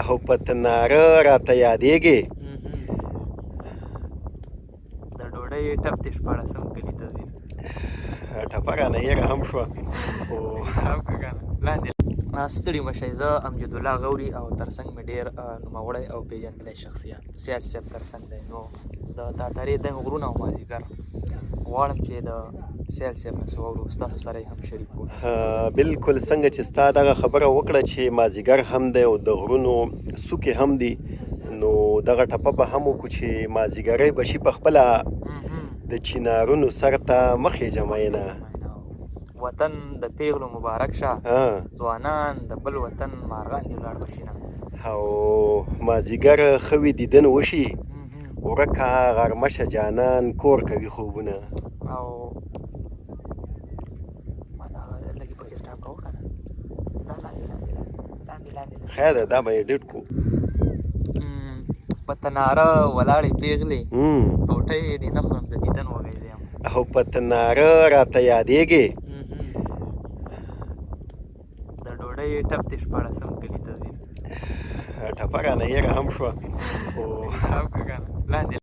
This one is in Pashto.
او په تناره راته یادېږې. د ډوډۍ ټپ دې شپاړسم کلي ته ځي. ټپه رانه هېره هم شوه خو لاندې ستړي مشئ. زه امجد الله غوري او ترڅنګ مې ډېر نوموړی او پېژندلی شخصیت سیال صاحب ترڅنګ دی. نو د تاتارې دنګ غرونه او مازدیګر غواړم چې د سیال صاحب نه څه واورو، ستاسو سره یې هم شریک کړو. بلکل څنګه چې ستا دغه خبره وکړه چې مازدیګر هم دی او د غرونو څوکې هم دي، نو دغه ټپه به هم وکړو چې مازدیګری به شي په خپله د چنارونو سر ته مخې جمعینه. وطن د پیغلو مبارک شه، ځوانان د بل وطن مارغان دې ولاړ بشي نه. او مازدیګر ښه وي دیدن وشي، ورکه غرمه شه جانان کور کوي خوبونه. او ما دا لږې پکې سټاپ کوو که نه، دا لاندې خیر ده دا به ایډیټ کړو. په تناره ولاړې پیغلې ډوډۍ دې نه خورم د دیدن وږی دی یم. او په تناره راته یادېږې. د ډوډۍ ټپ دې شپاړسم کلي ته ځي. ټپه رانه هېره هم شوه خو لاندې